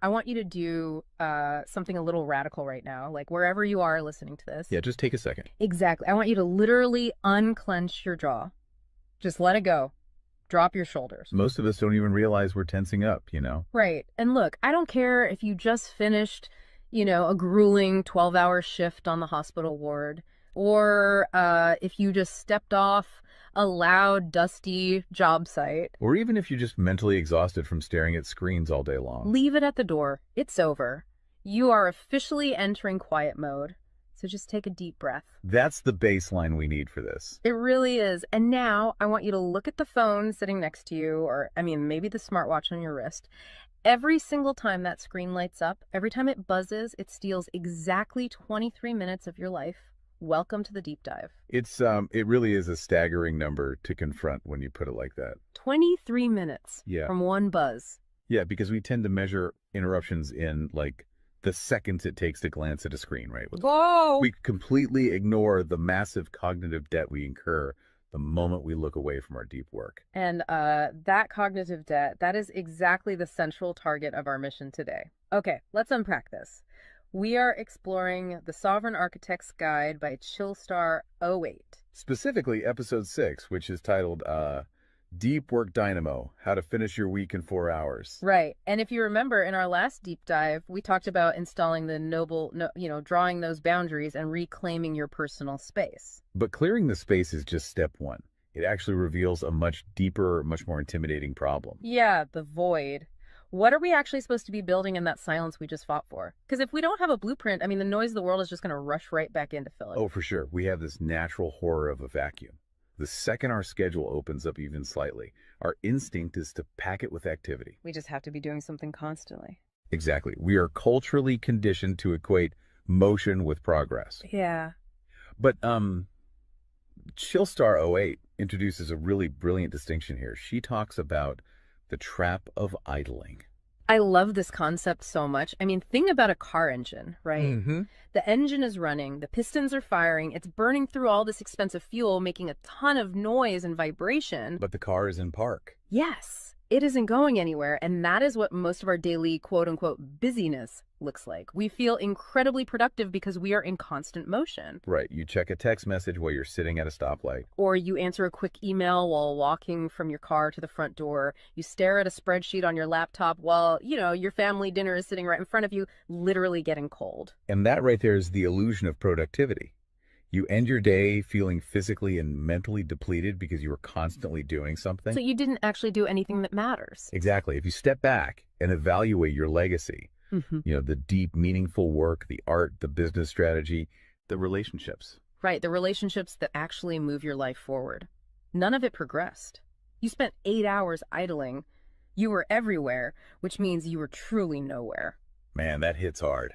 I want you to do something a little radical right now, like wherever you are listening to this. Yeah, just take a second. Exactly. I want you to literally unclench your jaw. Just let it go. Drop your shoulders. Most of us don't even realize we're tensing up, Right. And look, I don't care if you just finished, a grueling 12-hour shift on the hospital ward, or if you just stepped off a loud, dusty job site. Or even if you're just mentally exhausted from staring at screens all day long. Leave it at the door. It's over. You are officially entering quiet mode. So just take a deep breath. That's the baseline we need for this. It really is. And now I want you to look at the phone sitting next to you, or maybe the smartwatch on your wrist. Every single time that screen lights up, every time it buzzes, it steals exactly 23 minutes of your life. Welcome to the deep dive. It really is a staggering number to confront when you put it like that. 23 minutes from one buzz. Yeah, because we tend to measure interruptions in like the seconds it takes to glance at a screen, right? Whoa! We completely ignore the massive cognitive debt we incur the moment we look away from our deep work. And that cognitive debt, that is exactly the central target of our mission today. Okay, let's unpack this. We are exploring The Sovereign Architect's Guide by Chillstar 08. Specifically, episode 6, which is titled Deep Work Dynamo, How to Finish Your Week in 4 Hours. Right. And if you remember in our last deep dive, we talked about installing drawing those boundaries and reclaiming your personal space. But clearing the space is just step one. It actually reveals a much deeper, much more intimidating problem. Yeah, the void. What are we actually supposed to be building in that silence we just fought for? Because if we don't have a blueprint, the noise of the world is just going to rush right back in to fill it. Oh, for sure. We have this natural horror of a vacuum. The second our schedule opens up even slightly, our instinct is to pack it with activity. We just have to be doing something constantly. Exactly. We are culturally conditioned to equate motion with progress. Yeah. But Chillstar 08 introduces a really brilliant distinction here. She talks about the trap of idling. I love this concept so much. Think about a car engine, right? Mm-hmm. The engine is running, the pistons are firing, it's burning through all this expensive fuel, making a ton of noise and vibration. But the car is in park. Yes, it isn't going anywhere, and that is what most of our daily quote-unquote busyness looks like. We feel incredibly productive because we are in constant motion. Right. You check a text message while you're sitting at a stoplight. Or you answer a quick email while walking from your car to the front door. You stare at a spreadsheet on your laptop while, your family dinner is sitting right in front of you, literally getting cold. And that right there is the illusion of productivity. You end your day feeling physically and mentally depleted because you were constantly doing something. So you didn't actually do anything that matters. Exactly. If you step back and evaluate your legacy, the deep, meaningful work, the art, the business strategy, the relationships. Right, the relationships that actually move your life forward. None of it progressed. You spent 8 hours idling. You were everywhere, which means you were truly nowhere. Man, that hits hard.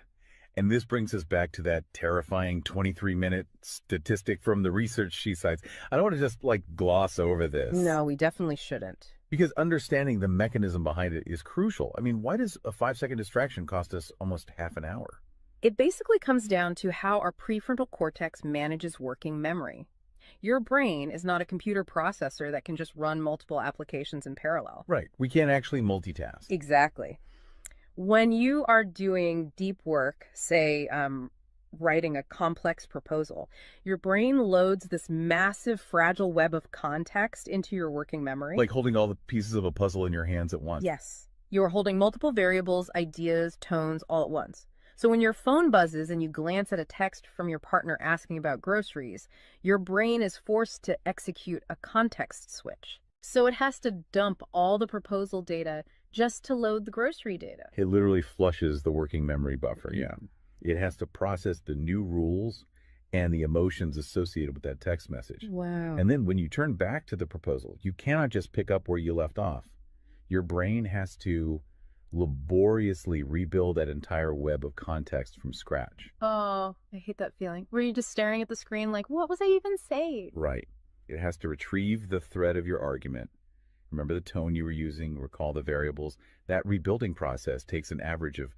And this brings us back to that terrifying 23-minute statistic from the research she cites. I don't want to just gloss over this. No, we definitely shouldn't. Because understanding the mechanism behind it is crucial. Why does a 5-second distraction cost us almost half an hour? It basically comes down to how our prefrontal cortex manages working memory. Your brain is not a computer processor that can just run multiple applications in parallel. Right. We can't actually multitask. Exactly. When you are doing deep work, say writing a complex proposal, your brain loads this massive fragile web of context into your working memory. Like holding all the pieces of a puzzle in your hands at once. Yes. You are holding multiple variables, ideas, tones all at once. So when your phone buzzes and you glance at a text from your partner asking about groceries, your brain is forced to execute a context switch. So it has to dump all the proposal data just to load the grocery data. It literally flushes the working memory buffer, yeah. It has to process the new rules and the emotions associated with that text message. Wow. And then when you turn back to the proposal, you cannot just pick up where you left off. Your brain has to laboriously rebuild that entire web of context from scratch. Oh, I hate that feeling. Were you just staring at the screen like, what was I even saying? Right. It has to retrieve the thread of your argument. Remember the tone you were using, recall the variables. That rebuilding process takes an average of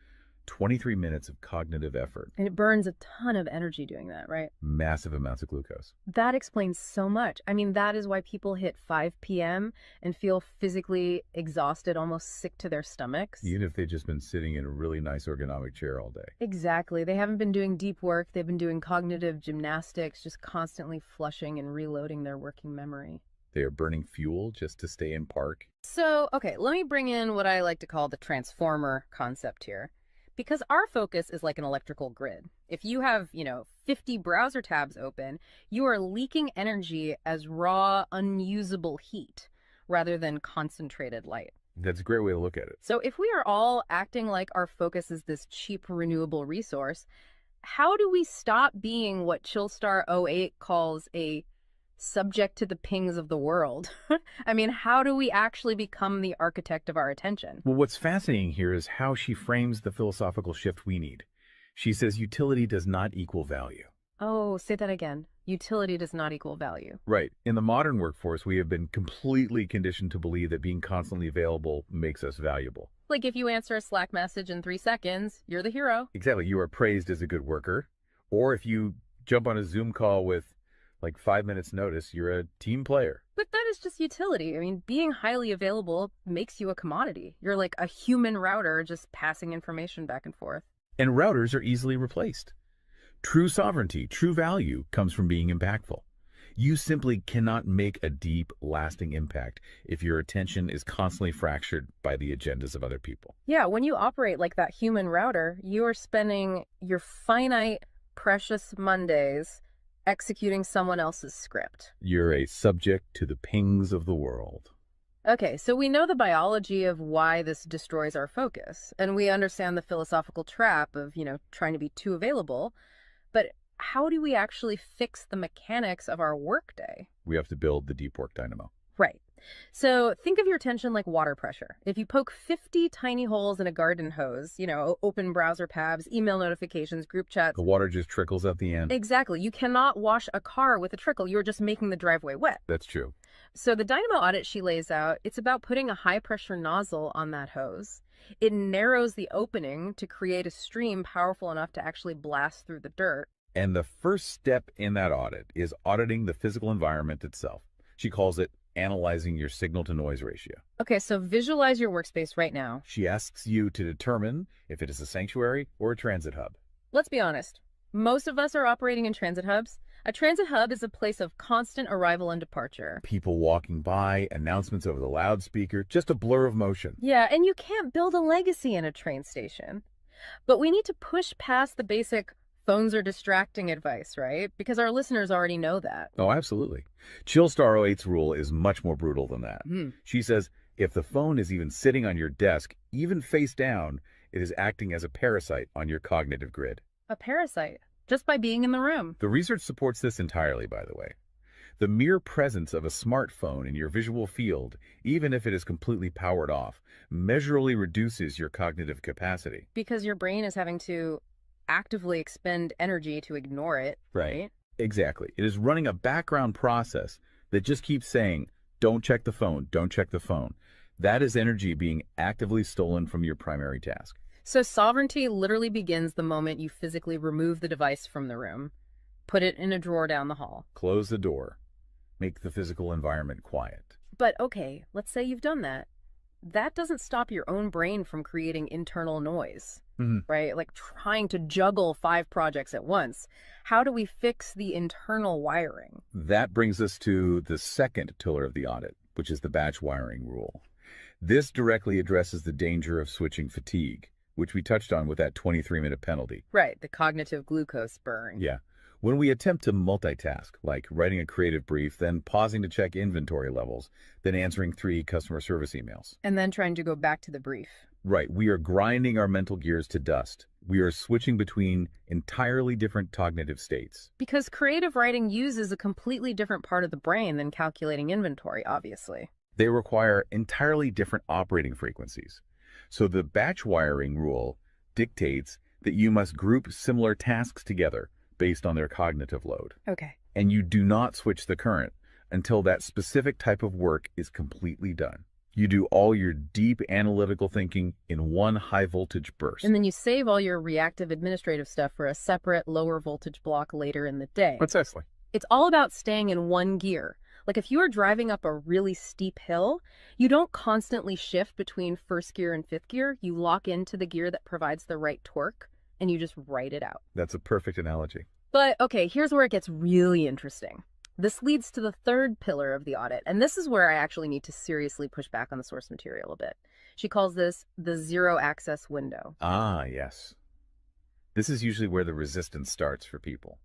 23 minutes of cognitive effort, And it burns a ton of energy doing that, right? massive amounts of glucose. That explains so much. I mean, that is why people hit 5 p.m. and feel physically exhausted, almost sick to their stomachs. Even if they've just been sitting in a really nice ergonomic chair all day. Exactly. They haven't been doing deep work. They've been doing cognitive gymnastics, just constantly flushing and reloading their working memory. They are burning fuel just to stay in park. So, okay, let me bring in what I like to call the transformer concept here. Because our focus is like an electrical grid. If you have, 50 browser tabs open, you are leaking energy as raw, unusable heat rather than concentrated light. That's a great way to look at it. So if we are all acting like our focus is this cheap renewable resource, how do we stop being what Chillstar '08 calls a subject to the pings of the world? I mean, how do we actually become the architect of our attention? Well, what's fascinating here is how she frames the philosophical shift we need. She says utility does not equal value. Oh, say that again. Utility does not equal value. Right. In the modern workforce, we have been completely conditioned to believe that being constantly available makes us valuable. Like if you answer a Slack message in 3 seconds, you're the hero. Exactly. You are praised as a good worker. Or if you jump on a Zoom call with like 5 minutes notice, you're a team player. But that is just utility. I mean, being highly available makes you a commodity. You're like a human router just passing information back and forth. And routers are easily replaced. True sovereignty, true value comes from being impactful. You simply cannot make a deep, lasting impact if your attention is constantly fractured by the agendas of other people. Yeah, when you operate like that human router, you are spending your finite, precious Mondays executing someone else's script. You're a subject to the pings of the world. Okay, so we know the biology of why this destroys our focus, and we understand the philosophical trap of, trying to be too available. But how do we actually fix the mechanics of our workday? We have to build the deep work dynamo. Right. So think of your attention like water pressure. If you poke 50 tiny holes in a garden hose, open browser tabs, email notifications, group chats. The water just trickles at the end. Exactly. You cannot wash a car with a trickle. You're just making the driveway wet. That's true. So the Dynamo Audit she lays out, it's about putting a high pressure nozzle on that hose. It narrows the opening to create a stream powerful enough to actually blast through the dirt. And the first step in that audit is auditing the physical environment itself. She calls it analyzing your signal-to-noise ratio. Okay, so visualize your workspace right now. She asks you to determine if it is a sanctuary or a transit hub. Let's be honest. Most of us are operating in transit hubs. A transit hub is a place of constant arrival and departure. People walking by, announcements over the loudspeaker, just a blur of motion. Yeah, and you can't build a legacy in a train station. But we need to push past the basic phones are distracting advice, right? Because our listeners already know that. Oh, absolutely. Chillstar '08's rule is much more brutal than that. She says if the phone is even sitting on your desk, even face down, it is acting as a parasite on your cognitive grid. A parasite, just by being in the room. The research supports this entirely, by the way. The mere presence of a smartphone in your visual field, even if it is completely powered off, measurably reduces your cognitive capacity. Because your brain is having to actively expend energy to ignore it, right? Exactly. It is running a background process that just keeps saying, don't check the phone, don't check the phone. That is energy being actively stolen from your primary task. So sovereignty literally begins the moment you physically remove the device from the room, put it in a drawer down the hall. Close the door. Make the physical environment quiet. But okay, let's say you've done that. That doesn't stop your own brain from creating internal noise, right? Like trying to juggle 5 projects at once. How do we fix the internal wiring? That brings us to the second pillar of the audit, which is the batch wiring rule. This directly addresses the danger of switching fatigue, which we touched on with that 23-minute penalty. Right, the cognitive glucose burn. Yeah. When we attempt to multitask, like writing a creative brief, then pausing to check inventory levels, then answering 3 customer service emails. And then trying to go back to the brief. Right. We are grinding our mental gears to dust. We are switching between entirely different cognitive states. Because creative writing uses a completely different part of the brain than calculating inventory, obviously. They require entirely different operating frequencies. So the batch wiring rule dictates that you must group similar tasks together based on their cognitive load. Okay. And you do not switch the current until that specific type of work is completely done. You do all your deep analytical thinking in one high-voltage And burst. then you save all your reactive administrative stuff for a separate lower voltage block later in the day. Precisely. It's all about staying in one gear. Like if you are driving up a really steep hill, you don't constantly shift between first gear and fifth gear. You lock into the gear that provides the right torque and you just ride it out. That's a perfect analogy. But okay, here's where it gets really interesting. This leads to the third pillar of the audit, and this is where I actually need to seriously push back on the source material a bit. She calls this the zero access window. Ah, yes. This is usually where the resistance starts for people.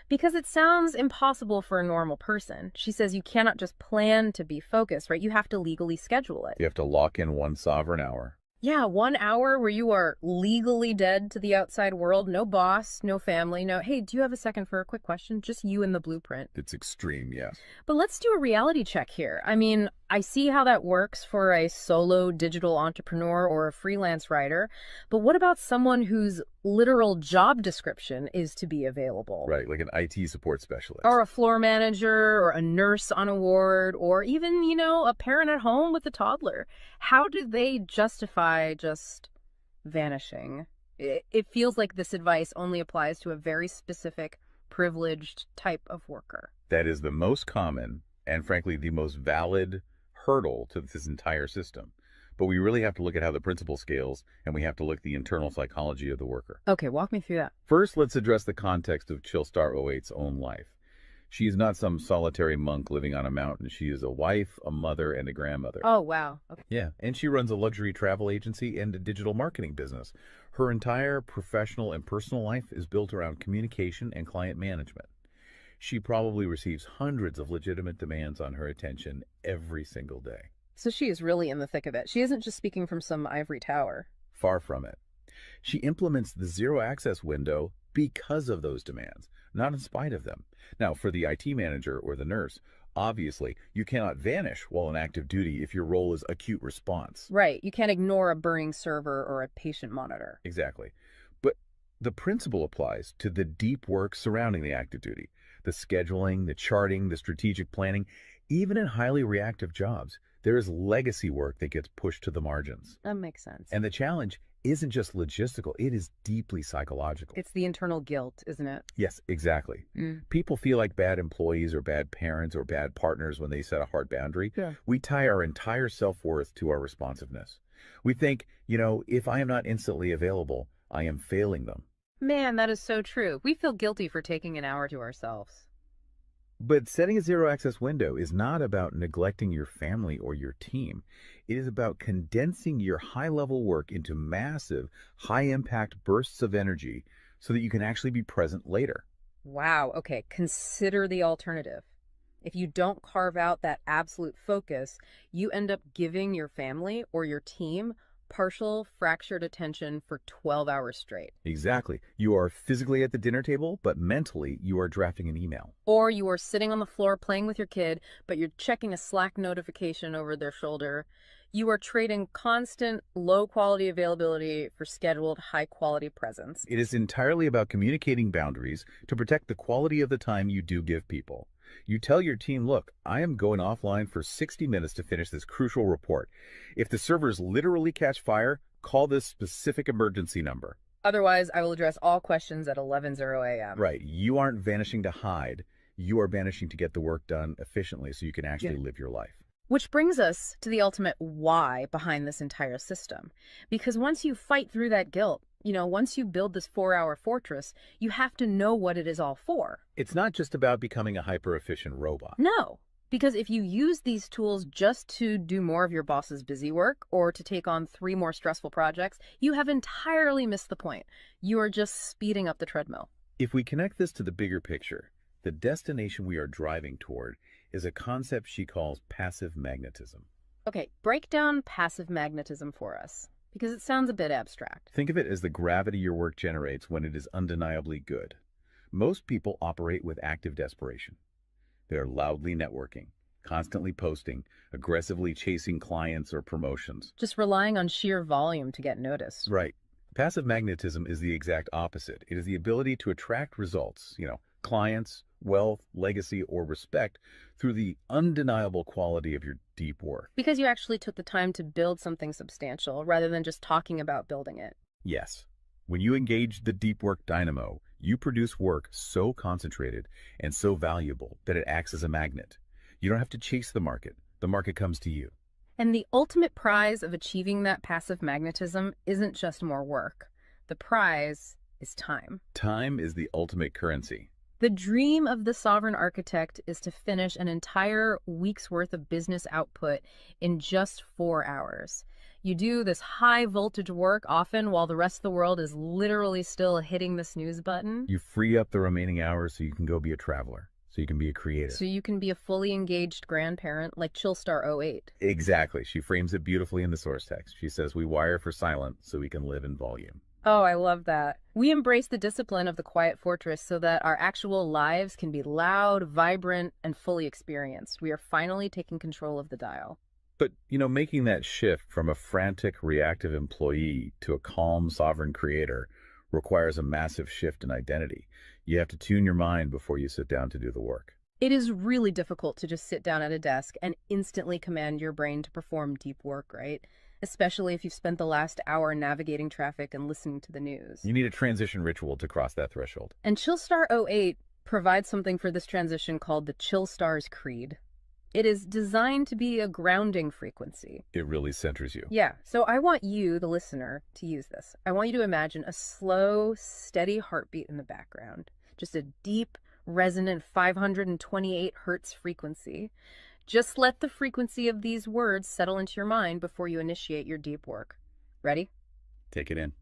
Because it sounds impossible for a normal person. She says you cannot just plan to be focused, right? You have to legally schedule it. You have to lock in one sovereign hour. Yeah, 1 hour where you are legally dead to the outside world. No boss, no family, no, hey, do you have a second for a quick question? Just you and the blueprint. It's extreme, yes. But let's do a reality check here. I mean, I see how that works for a solo digital entrepreneur or a freelance writer, but what about someone whose literal job description is to be available? Right, like an IT support specialist. Or a floor manager, or a nurse on a ward, or even, a parent at home with a toddler. How do they justify just vanishing? It feels like this advice only applies to a very specific, privileged type of worker. That is the most common and, frankly, the most valid hurdle to this entire system. But we really have to look at how the principle scales, and we have to look at the internal psychology of the worker. Okay, walk me through that. First, let's address the context of Chillstar '08's own life. She is not some solitary monk living on a mountain. She is a wife, a mother, and a grandmother. Oh, wow. Okay. Yeah, and she runs a luxury travel agency and a digital marketing business. Her entire professional and personal life is built around communication and client management. She probably receives hundreds of legitimate demands on her attention every single day. So she is really in the thick of it. She isn't just speaking from some ivory tower. Far from it. She implements the zero access window because of those demands, not in spite of them. Now, for the IT manager or the nurse, obviously, you cannot vanish while on active duty if your role is acute response. Right. You can't ignore a burning server or a patient monitor. Exactly. But the principle applies to the deep work surrounding the active duty, the scheduling, the charting, the strategic planning. Even in highly reactive jobs, there is legacy work that gets pushed to the margins. That makes sense. And the challenge isn't just logistical, it is deeply psychological. It's the internal guilt, isn't it? Yes, exactly. People feel like bad employees or bad parents or bad partners when they set a hard boundary. Yeah. We tie our entire self-worth to our responsiveness. We think, if I am not instantly available, I am failing them. Man, that is so true. We feel guilty for taking an hour to ourselves. But setting a zero access window is not about neglecting your family or your team. It is about condensing your high level work into massive, high impact bursts of energy so that you can actually be present later. Wow. Okay. Consider the alternative. If you don't carve out that absolute focus, you end up giving your family or your team partial fractured attention for 12 hours straight. Exactly. You are physically at the dinner table, but mentally you are drafting an email. Or you are sitting on the floor playing with your kid, but you're checking a Slack notification over their shoulder. You are trading constant low quality availability for scheduled high quality presence. It is entirely about communicating boundaries to protect the quality of the time you do give people. You tell your team, look, I am going offline for 60 minutes to finish this crucial report. If the servers literally catch fire, call this specific emergency number. Otherwise, I will address all questions at 11:00 a.m. Right. You aren't vanishing to hide. You are vanishing to get the work done efficiently so you can actually live your life. Which brings us to the ultimate why behind this entire system. Because once you fight through that guilt, once you build this 4-hour fortress, you have to know what it is all for. It's not just about becoming a hyper-efficient robot. No, because if you use these tools just to do more of your boss's busy work or to take on 3 more stressful projects, you have entirely missed the point. You are just speeding up the treadmill. If we connect this to the bigger picture, the destination we are driving toward is a concept she calls passive magnetism. Okay, break down passive magnetism for us, because it sounds a bit abstract. Think of it as the gravity your work generates when it is undeniably good. Most people operate with active desperation. They are loudly networking, constantly posting, aggressively chasing clients or promotions. Just relying on sheer volume to get noticed. Right. Passive magnetism is the exact opposite. It is the ability to attract results, clients, wealth, legacy, or respect through the undeniable quality of your deep work. Because you actually took the time to build something substantial rather than just talking about building it. Yes. When you engage the deep work dynamo, you produce work so concentrated and so valuable that it acts as a magnet. You don't have to chase the market comes to you. And the ultimate prize of achieving that passive magnetism isn't just more work. The prize is time. Time is the ultimate currency. The dream of the sovereign architect is to finish an entire week's worth of business output in just 4 hours. You do this high voltage work often while the rest of the world is literally still hitting the snooze button. You free up the remaining hours so you can go be a traveler, so you can be a creator. So you can be a fully engaged grandparent like Chillstar '08. Exactly. She frames it beautifully in the source text. She says, we wire for silent so we can live in volume. Oh, I love that. We embrace the discipline of the quiet fortress so that our actual lives can be loud, vibrant, and fully experienced. We are finally taking control of the dial. But, making that shift from a frantic, reactive employee to a calm, sovereign creator requires a massive shift in identity. You have to tune your mind before you sit down to do the work. It is really difficult to just sit down at a desk and instantly command your brain to perform deep work, right? Especially if you've spent the last hour navigating traffic and listening to the news. You need a transition ritual to cross that threshold. And Chillstar '08 provides something for this transition called the Chillstar's Creed. It is designed to be a grounding frequency. It really centers you. Yeah, so I want you, the listener, to use this. I want you to imagine a slow, steady heartbeat in the background. Just a deep, resonant 528 hertz frequency. Just let the frequency of these words settle into your mind before you initiate your deep work. Ready? Take it in.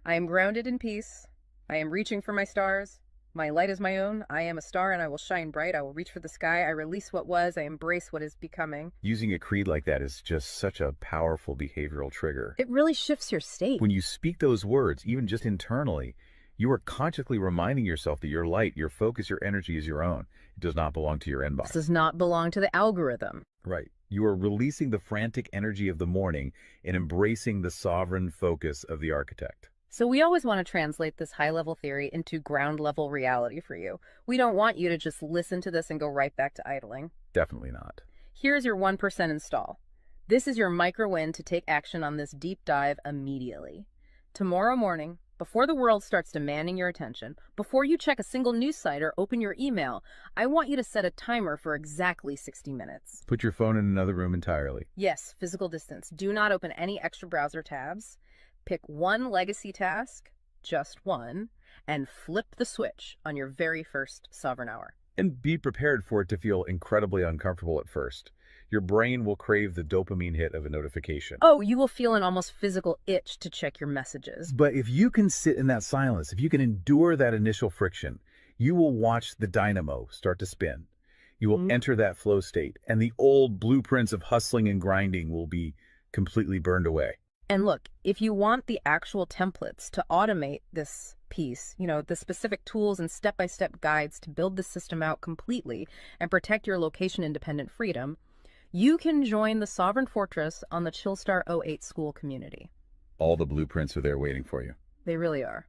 I am grounded in peace. I am reaching for my stars. My light is my own. I am a star and I will shine bright. I will reach for the sky. I release what was. I embrace what is becoming. Using a creed like that is just such a powerful behavioral trigger. It really shifts your state. When you speak those words, even just internally, you are consciously reminding yourself that your light, your focus, your energy is your own. It does not belong to your inbox. This does not belong to the algorithm. Right. You are releasing the frantic energy of the morning and embracing the sovereign focus of the architect. So we always want to translate this high-level theory into ground-level reality for you. We don't want you to just listen to this and go right back to idling. Definitely not. Here's your 1% install. This is your micro-win to take action on this deep dive immediately. Tomorrow morning, before the world starts demanding your attention, before you check a single news site or open your email, I want you to set a timer for exactly 60 minutes. Put your phone in another room entirely. Yes, physical distance. Do not open any extra browser tabs. Pick one legacy task, just one, and flip the switch on your very first sovereign hour. And be prepared for it to feel incredibly uncomfortable at first. Your brain will crave the dopamine hit of a notification. Oh, you will feel an almost physical itch to check your messages. But if you can sit in that silence, if you can endure that initial friction, you will watch the dynamo start to spin. You will enter that flow state, and the old blueprints of hustling and grinding will be completely burned away. And look, if you want the actual templates to automate this piece, the specific tools and step-by-step guides to build the system out completely and protect your location-independent freedom, you can join the Sovereign Fortress on the Chillstar '08 school community. All the blueprints are there waiting for you. They really are.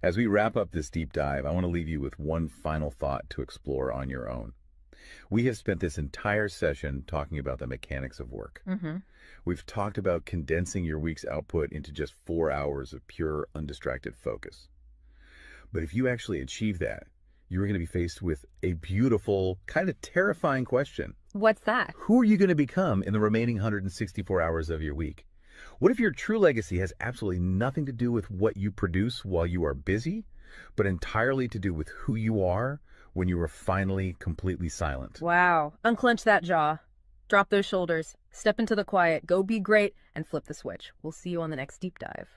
As we wrap up this deep dive, I want to leave you with one final thought to explore on your own. We have spent this entire session talking about the mechanics of work. We've talked about condensing your week's output into just 4 hours of pure, undistracted focus. But if you actually achieve that, you're going to be faced with a beautiful, kind of terrifying question. What's that? Who are you going to become in the remaining 164 hours of your week? What if your true legacy has absolutely nothing to do with what you produce while you are busy, but entirely to do with who you are when you are finally completely silent? Wow. Unclench that jaw. Drop those shoulders. Step into the quiet. Go be great and flip the switch. We'll see you on the next deep dive.